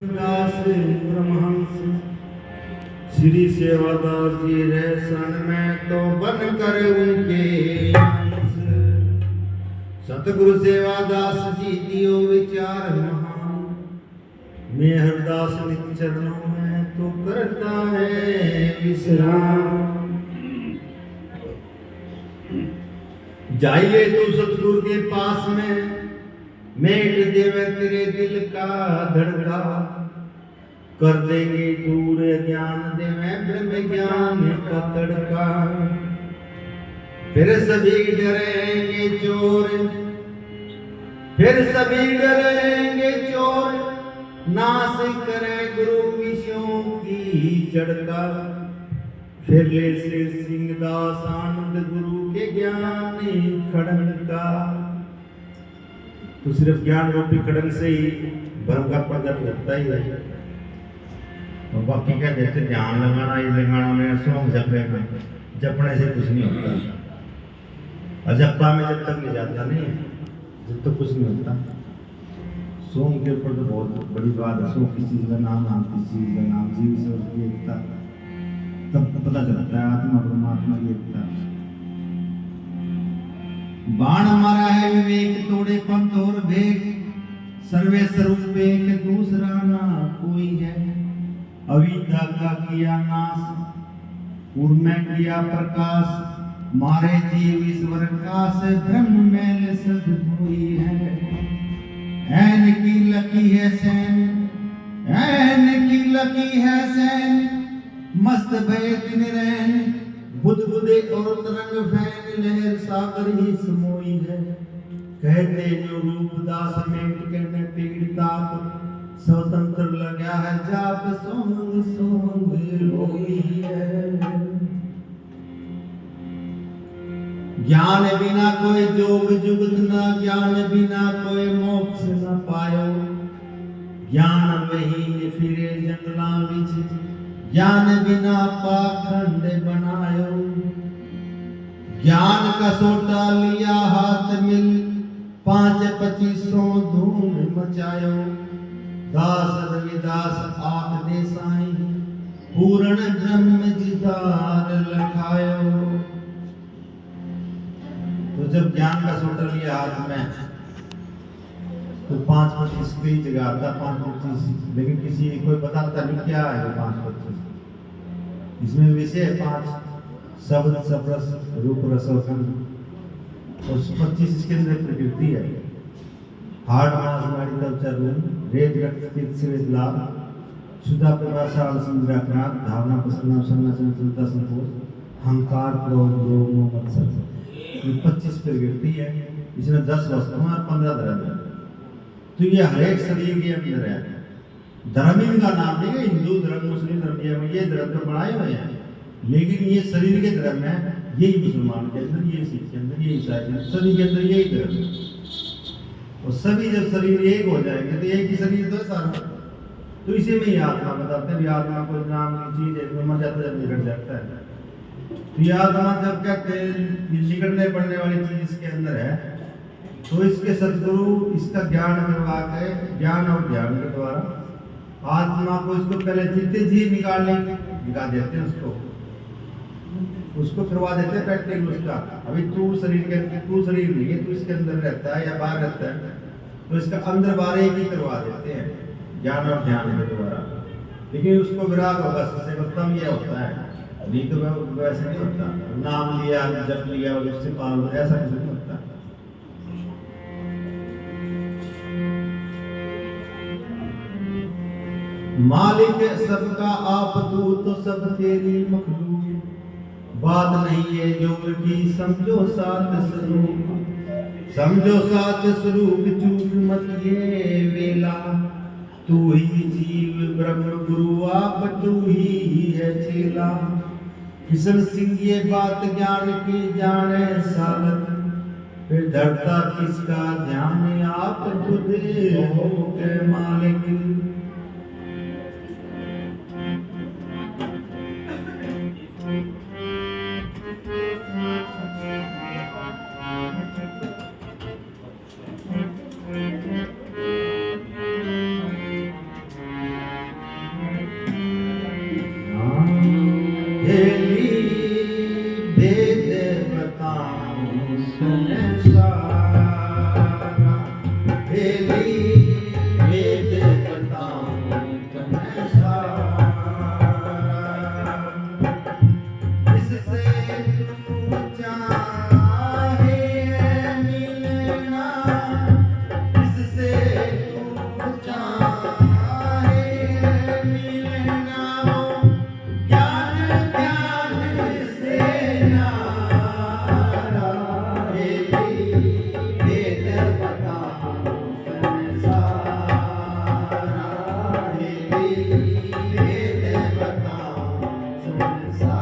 दास परमहंस श्री सेवादास जी रहसन में तो बन कर उनके अंश। सतगुरु सेवादास जी दियो विचार महान, मैं हरदास नित चरणों में तो करता है विश्राम। जाइए तो सतगुरु के पास में, मेट देवे तेरे दिल का धड़का, कर देंगे दूर ज्ञान देवे ब्रह्म ज्ञान का तड़का। फिर सभी डरेंगे चोर, फिर सभी डरेंगे चोर, नाश करे गुरु विषयों की चढ़का। फिर ले श्री सिंहदास आनंद गुरु के ज्ञान खड़का। तो सिर्फ ज्ञान रूपी खड़क से ही भ्रम का पर्दा लगता ही है, और बाकी क्या जैसे ध्यान लगाना ही लगाना में सौंग जपेगा, जपने से कुछ नहीं होता। अजप्पा में जब तक नहीं जाता नहीं, जब तक कुछ नहीं होता। सोम के ऊपर तो बहुत बड़ी बात है। सोम किस चीज का नाम, नाम किस चीज का नाम, जीव से उसकी एकता, तब पता चलता है आत्मा परमात्मा की एकता। बाण मारा है विवेक, तोड़े पंथ और भेद, सर्वे स्वरूप एक दूसरा ना कोई है। अविद्या का किया नाश, उर्में किया प्रकाश, मारे जीव ईश्वर का से ब्रह्म में सब कोई है। ऐन की लकी है सैन, ऐन की लकी है सैन, मस्त भय दिन रैन, बुदबुदे और तरंग फैन, लहर सागर ही समोई है। कहते जो रूपदास मेट करने पीड़ताप, स्वतंत्र लगा है जाप, सोंग सोंग होई है। ज्ञान बिना कोई जोग जुगत ना, ज्ञान बिना कोई मोक्ष न पायो। ज्ञान वही फिरे जंगला विच, ज्ञान बिना पाखंड बनायो। ज्ञान का सोटा लिया हाथ मिल, 5-25 धूम मचायो। दास रविदास आप दे साईं, पूर्ण ब्रह्म जिदार लखायो। तो जब ज्ञान का सोटा लिया हाथ में, तो 5-25 की जगह आता 5-25, लेकिन किसी कोई बताता नहीं क्या है 5-25। इसमें विषय 5 शब्द, सप्रस, रूप, रस और गंध। और 25 इसके अंदर प्रकृति है। हार्ड मास नाड़ी तलचा रूम, रेत रक्त तीर्थ से लाभ, शुद्धा प्रभाषा समुद्रा क्रांत, धारणा पसंद संना चंचलता संकोच, अहंकार क्रोध लोभ मोह मत्सर। ये 25 प्रकृति है। इसमें 10 वस्तुएं और 15 धर्म है। तो ये हर एक शरीर के अंदर है। धर्म इनका नाम नहीं है, हिंदू धर्म, मुस्लिम धर्म, ये धर्म तो बनाए हुए हैं, लेकिन ये शरीर के धर्म है। यही मुसलमान के अंदर, ये सिख के अंदर, ये ईसाई के अंदर, सभी के अंदर यही धर्म है। और सभी जब शरीर एक हो जाएंगे तो एक ही शरीर तो है सारा। तो इसी में ही आत्मा बताते हैं। आत्मा कोई नाम की चीज है, मर जाता है, निकट जाता है। तो ये आत्मा जब कहते हैं निकटने पड़ने वाली चीज इसके अंदर है, तो इसके सदगुरु इसका ज्ञान करवा के, ज्ञान और ज्ञान के द्वारा आत्मा को इसको पहले जितने जीव निकालने दिखा देते हैं, उसको करवा देते हैं प्रैक्टिकल उसका। अभी तू शरीर के, तू शरीर नहीं है, तू इसके अंदर रहता है या बाहर रहता है, तो इसका अंदर बाहर एक ही करवा देते हैं ज्ञान और ध्यान के द्वारा। लेकिन उसको विराग होगा, सबसे उत्तम ये होता है। अभी तो वैसे नहीं होता, नाम लिया जप लिया और उससे पार, ऐसा नहीं होता। मालिक सबका आप तू, तो सब तेरी मखलूक। बात नहीं है जोर की, समझो साथ सलूक, समझो साथ सलूक, चूक मत ये वेला। तू ही जीव ब्रह्म गुरु, आप तू ही है चेला। किशन सिंह ये बात ज्ञान की जाने सालत, फिर धरता किसका ध्यान, आप खुद हो के मालिक। हेली भेद बताऊं सुन सारा, हेली भेद बताऊं तुम सारा, इससे तू चाहे मिलना, इससे तू चाहे मिलना, ज्ञान ज्ञान से न्यारा, हेली भेद बताऊं संसारा, हेली भेद बताऊं संसारा।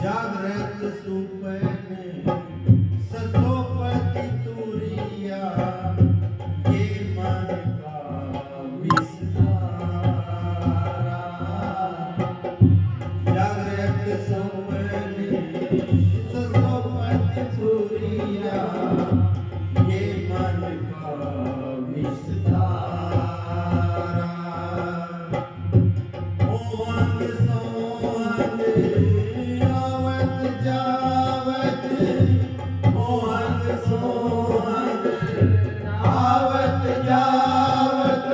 जागृत सुपने ससोपति तुरिया, ये मन का विस्तारा, जागृत सुपने ससोपति तुरिया, ये मन का विस्तारा, मोहन सोहन आवत जावत, मोहन सोहन आवत जावत,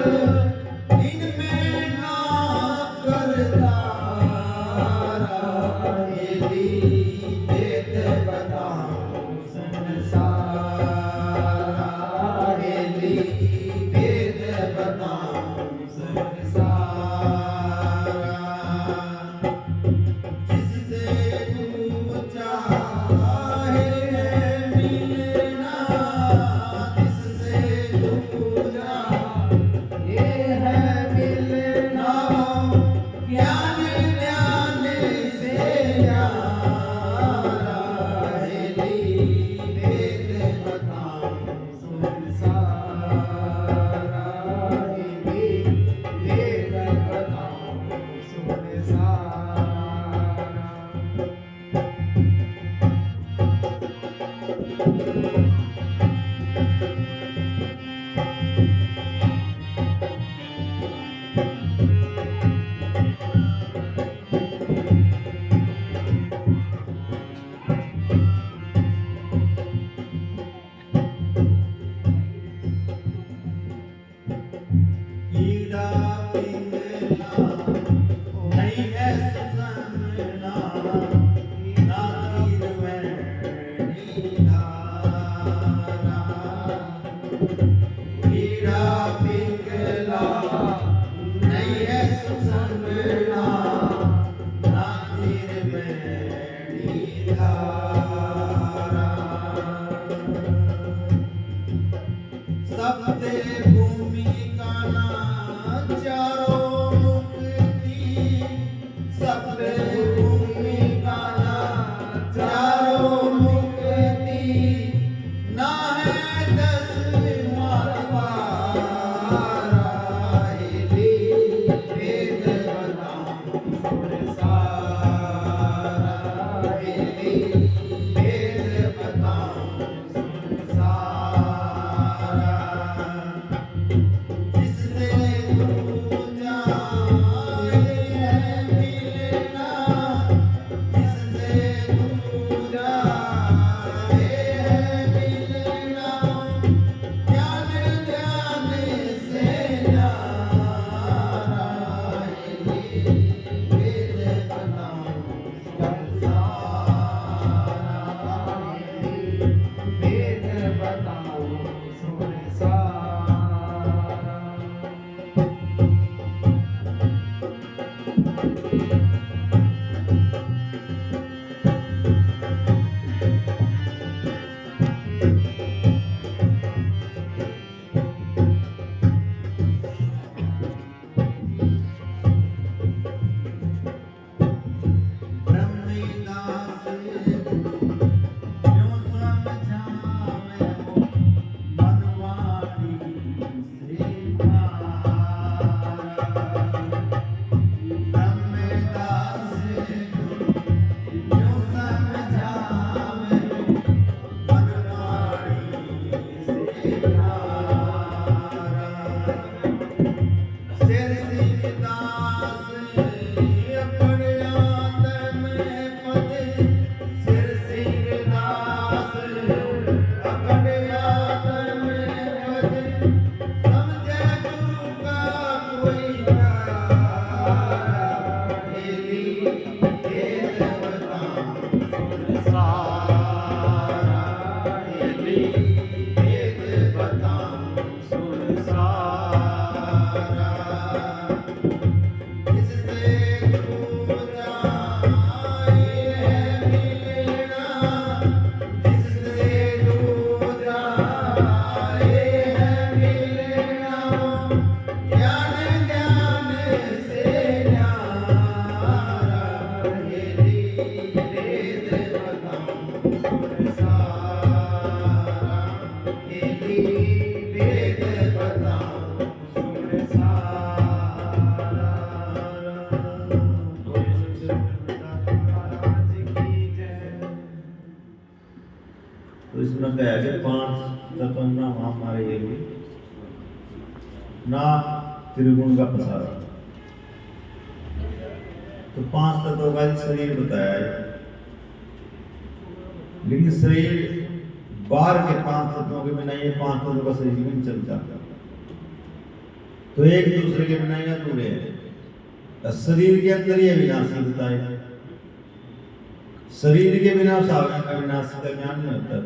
इनमें ना करतारा, हेली भेद बताऊं संसारा, हेली भेद बताऊं संसारा, जिससे तू चाहे मिलना, जिससे तू चाहे मिलना, ज्ञान ज्ञान से न्यारा, हेली भेद बताऊं संसारा, हेली भेद बताऊं संसारा। कीड़ा पिंगला नहीं है सुसमना, सिर सीरदास अपने आत्म में पद सिर सीरदास अपने आत्म में पद समझे गुरु का कोई तो इसमें क्या है कि 5 तत्व ना हमारे ये भी ना त्रिगुण का पसारा। तो 5 तत्वों का शरीर बताया है, लेकिन शरीर बाहर के 5 तत्वों के बिना ये 5 तत्वों का शरीर भी नहीं चलता, तो एक दूसरे के बिना ये अधूरे है। शरीर के अंदर ये विनाशी बताए, शरीर के बिना साधन का विनाश का ज्ञान नहीं होता।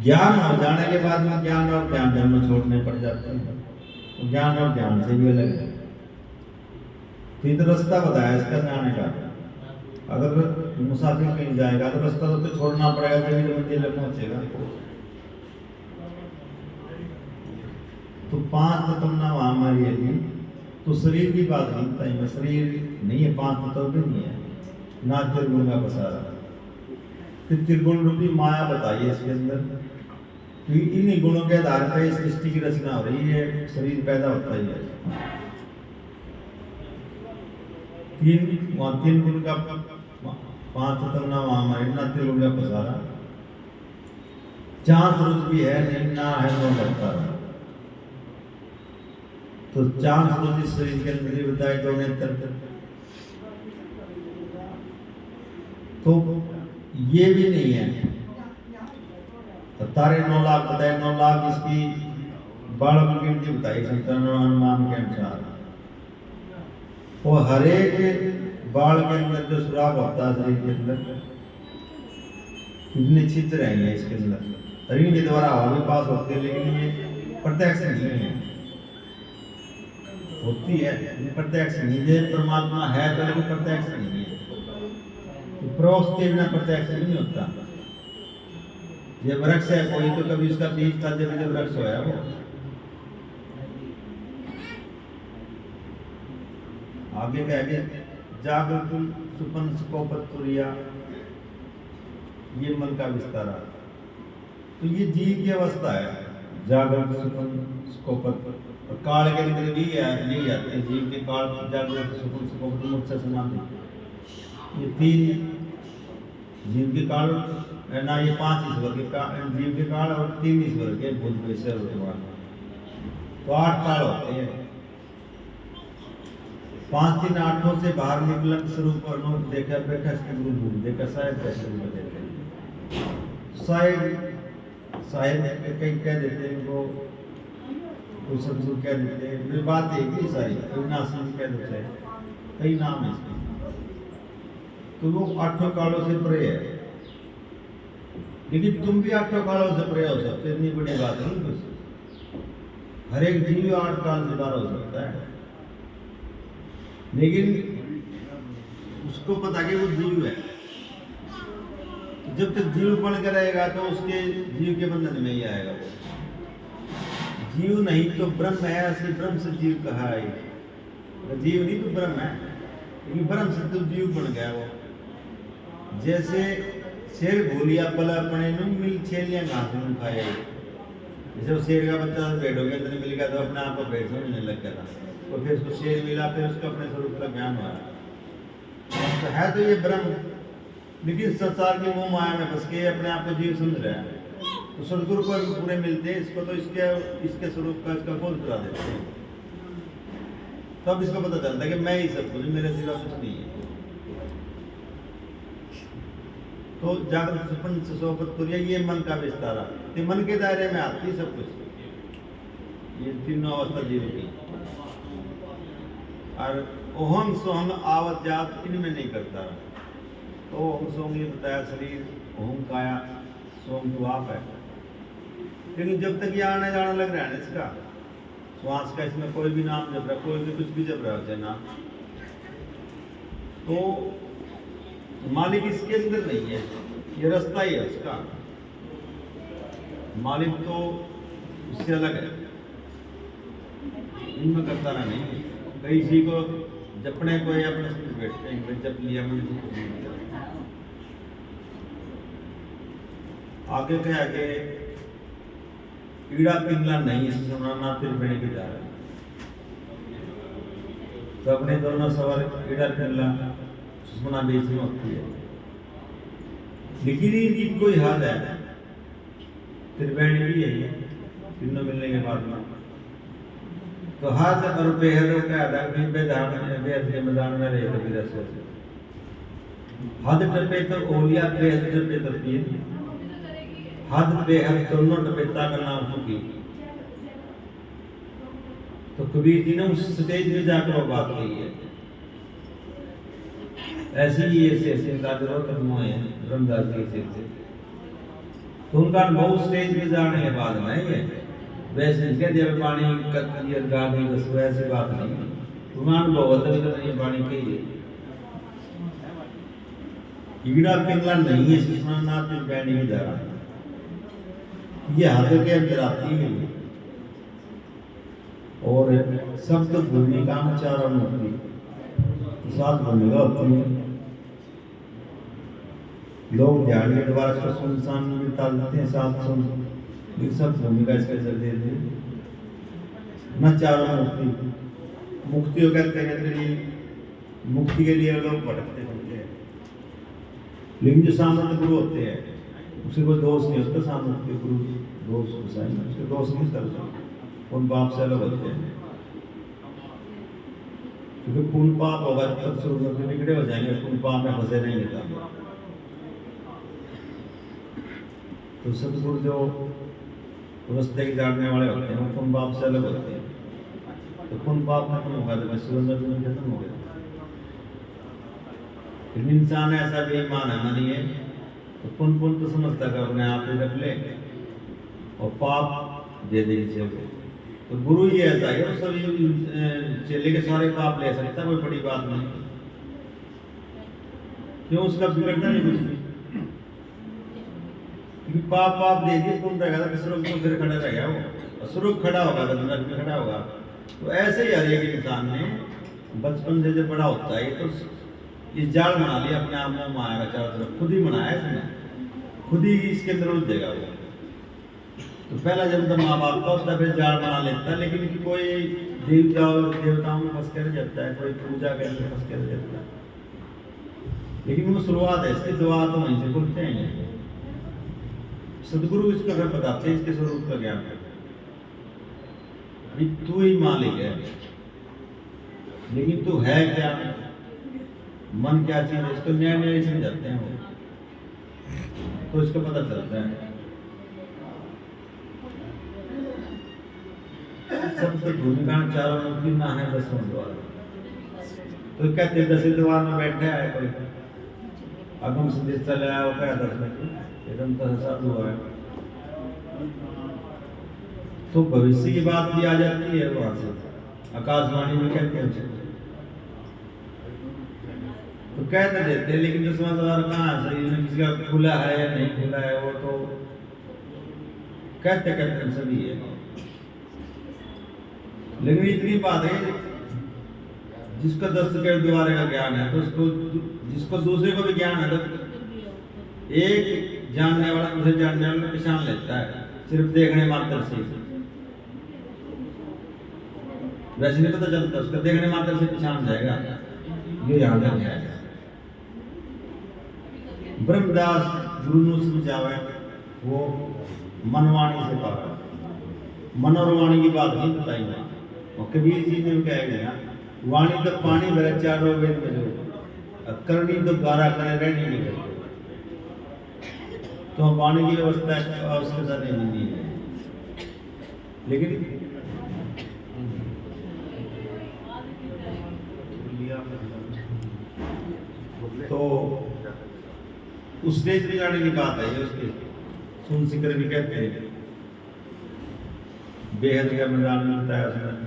ज्ञान हो जाने के बाद में ज्ञान और ज्ञान दोनों छोड़ने पड़ जाते हैं, तो ज्ञान और ज्ञान से भी अलग है। तो ये तो रास्ता बताया इसका जाने का। अगर मुसाफिर कहीं जाएगा तो रास्ता तो छोड़ना पड़ेगा, तभी तो मंजिल तक पहुंचेगा। तो 5 तत्व ना वहां हमारी तो शरीर की बात नहीं बताई, शरीर नहीं है, 5 तत्व भी नहीं है, ना त्रिगुण का पसारा। फिर त्रिगुण रूपी माया बताइए इसके अंदर, कि इन्हीं गुणों के आधार पर इस सृष्टि की रचना हो रही है, शरीर पैदा होता ही है। 3 गुण का 5 तत्व ना वहां हमारे, ना त्रिगुण का पसारा। चांद सूरज भी है नहीं, ना है नो लगता। तो चांद सूरज इस शरीर के अंदर ही बताए, 2 नेत्र। तो ये भी नहीं है। तो तारे 9 लाख बताए, 9 लाख इसकी बाल की गिनती बताई अनुमान के अनुसार। वो हर एक बाल के अंदर जो सुराग होता है शरीर के अंदर, कितने छिद्र रहेंगे इसके अंदर। रिंग के द्वारा हवा भी पास होती है, लेकिन ये प्रत्यक्ष नहीं है, होती है प्रत्यक्ष नहीं। ये परमात्मा है तो लेकिन प्रत्यक्ष नहीं है, परोक्ष के बिना प्रत्यक्ष नहीं होता। ये वृक्ष है कोई, तो कभी उसका बीज था जब ये वृक्ष होया वो। आगे कह गए जागृत सुपन सुकोपत तुरिया, ये मन का विस्तारा। तो ये जीव की अवस्था है, जागृत सुपन सुकोपत। और काल के अंदर भी यही आते हैं, जीव के काल, जागृत सुपन सुकोपत मूर्छा समाधि। ये 3 जीव के काल है ना, ये 5 ईश्वर के काल, जीव के काल और 3 ईश्वर के भूल पैसे होते हैं। तो 8 काल होते हैं। 5 3 8 से बाहर निकलन स्वरूप और नोट देखा बैठा गुरु भूल देखा साहेब कैसे देते हैं। साहेब कहीं कह देते हैं वो, कोई सदगुरु कह देते हैं, मेरी बात एक ही सारी, कोई नासिक कह देते हैं, कई नाम है इसके। तो वो 8 कालों से परे है, लेकिन तुम भी 8 कालों से परे हो सकते, इतनी बड़ी बात नहीं कुछ। हर एक जीव 8 काल से बाहर हो सकता है, लेकिन उसको पता कि वो जीव है। जब तक जीव बन कर रहेगा तो उसके जीव के बंधन में ही आएगा वो। जीव नहीं तो ब्रह्म है, ऐसे ब्रह्म से जीव कहा है। जीव नहीं तो ब्रह्म है, लेकिन ब्रह्म से तो जीव बन गया वो। जैसे शेर भूलिया पला अपने मिल छेलियां घास में खाए, जैसे वो शेर का बच्चा भेड़ हो गया तो मिल गया, तो अपने आप को भेड़ समझने लग गया था, तो फिर उसको शेर मिला, फिर उसको अपने स्वरूप का ज्ञान हुआ। तो है तो ये ब्रह्म, लेकिन संसार की मोह माया में फंस के अपने आप को जीव समझ रहा है। तो सदगुरु को पूरे मिलते हैं इसको, तो इसके स्वरूप का इसका खोज करा देते हैं। तब इसको पता चलता है कि मैं ही सब कुछ, मेरे सिवा कुछ नहीं है। तो जागृत स्वप्न सोबत तुरिया, ये मन का विस्तारा, ये मन के दायरे में आती है सब कुछ। ये तीनों अवस्था जीव की। और ओहम सोहम आवत जात इनमें नहीं करता। तो ओहम सोहम ये बताया शरीर, ओहम काया, सोहम तो आप है। लेकिन जब तक ये आने जाना लग रहा है ना इसका श्वास का, इसमें कोई भी नाम जब रहा, कोई भी कुछ भी जब रहा है नाम, तो मालिक इसके अंदर नहीं है, ये रास्ता ही है उसका। मालिक तो उससे अलग है, इनमें करता रहा नहीं। कई किसी को जपने को या अपने से बैठते हैं, जप लिया मैंने। आगे क्या आगे कीड़ा पिंगला नहीं, इसे सुनाना त्रिवेणी की जा रहा है। तो अपने दोनों सवाल कीड़ा पिंगला सुना बीच में होती है, लेकिन इनकी कोई हद है। त्रिवेणी भी है तीनों मिलने के बाद में। तो हद और बेहद का आधार बेहद के मैदान में रहे कभी रसों हद टपे तो ओलिया, बेहद टपे तो पीर, हद बेहद दोनों टपेता का नाम सुखी। तो कबीर जी ने उस स्टेज में जाकर वो बात कही है। ऐसी ही ऐसे जरूरत मोए रमदास जी से, तो उनका अनुभव स्टेज में जाने के बाद में है। वैसे इसके देव पानी कतियर गादी बस वैसी बात नहीं, तुम्हारा अनुभव बदल कर ये पानी कही है। कीड़ा पिंगला नहीं है, सुनाना त्रिवेणी में जा रहा है, ये हाथ के अंदर आती है। और सप्त भूमिका में चारों मुक्ति, सात भूमिका होती है। लोग ध्यान के द्वारा इसको सुनसान में टाल देते हैं, सात सब भूमिका इसके चलते थे न। चारों मुक्ति, मुक्ति को कहते हैं, मुक्ति के लिए लोग भटकते रहते हैं। लेकिन जो सामंत गुरु होते हैं उसे कोई दोष नहीं होता। सामंत के गुरु दोष उसके दोष नहीं करते, उन पाप से अलग होते हैं। क्योंकि पुण्य पाप होगा तब शुरू करके बिगड़े हो जाएंगे, पुण्य पाप में फंसे नहीं मिलता। तो सतगुरु जो रास्ते के जानने वाले होते हैं वो पुण्य पाप से अलग होते हैं। तो पुण्य पाप खत्म होगा तो सुरेंद्र जीवन खत्म हो गया। लेकिन इंसान ऐसा बेईमान है नहीं है, तो पुण्य तो समझता है अपने आप ही रख ले और पाप दे दे चेले। तो गुरु ही ऐसा है, वो सभी चेले के सारे पाप ले सकता है, कोई बड़ी बात नहीं। क्यों उसका बिगड़ता नहीं कुछ भी, क्योंकि पाप दे दिए पुण्य रहेगा तो स्वर्ग में फिर खड़ा रहेगा वो, स्वर्ग खड़ा होगा तो नरक में खड़ा होगा। तो ऐसे ही हर एक इंसान ने बचपन से जब बड़ा होता है तो ये जाल बना लिया अपने आप में, माया का चारों तरफ खुद ही बनाया इसने, खुद ही इसके अंदर उलझेगा वो। तो पहला जब तो माँ बाप का होता है, फिर जाल बना लेता है। लेकिन कोई देवताओं में फंस कर जाता है, कोई पूजा के अंदर फंस कर जाता है। लेकिन वो शुरुआत है इसकी, दुआ तो वहीं से खुलते हैं। सदगुरु इसका घर बताते हैं, इसके स्वरूप का ज्ञान है। तू ही मालिक है, लेकिन तू है क्या, मन क्या चीज है, इसको न्याय न्याय समझ जाते हैं वो, तो इसको पता चलता है। सबसे भूमिका चारों मुक्ति ना है 10वें द्वार। तो कहते 10वें द्वार में बैठे है कोई अगम संदेश चले आया, वो क्या 10 में एकदम साधु हुआ है। तो भविष्य की बात भी आ जाती है वहां से, आकाशवाणी में कहते हैं उसे, तो कहते देते हैं। लेकिन 10वां द्वार कहाँ है, शरीर में किसी का खुला है या नहीं खुला है, वो तो कहते कहते सभी है। लेकिन इतनी बात है, जिसका 10 के द्वार का ज्ञान है तो उसको, जिसको दूसरे को भी ज्ञान है, तो एक जानने वाला दूसरे जानने वाले को पहचान लेता है सिर्फ देखने मात्र से। वैसे नहीं पता चलता, उसका देखने मात्र से पहचान जाएगा, ये याद है। ब्रह्मदास गुरु ने समझावे, वो मनवाणी से पाया, मनोरवाणी की बात नहीं बताई। और कबीर जी ने कहा गया वाणी तो पानी भरे चारों वेद में जो करनी तो गारा करे रहनी नहीं करते, तो वाणी की व्यवस्था आवश्यकता नहीं है। लेकिन तो उस स्टेज पे जाने की बात है, उसके सुन शिखर भी कहते हैं, बेहद का मैदान मिलता है उसमें।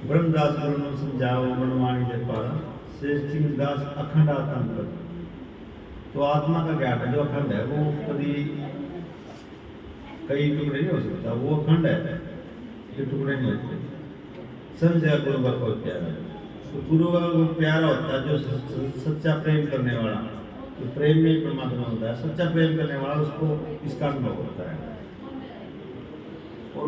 ब्रह्मदास गुरु ने समझाओ मनवाणी के पारा श्रेष्ठ दास अखंड आत्मा। तो आत्मा का ज्ञान है जो अखंड है, वो कभी कई टुकड़े नहीं हो सकता, वो अखंड है, ये टुकड़े नहीं होते। सब जगह गुरु का कोई प्यारा है, तो गुरु का वो प्यारा होता है जो सच्चा प्रेम करने वाला, तो प्रेम में परमात्मा होता है। सच्चा प्रेम करने वाला उसको इसका अनुभव होता है। और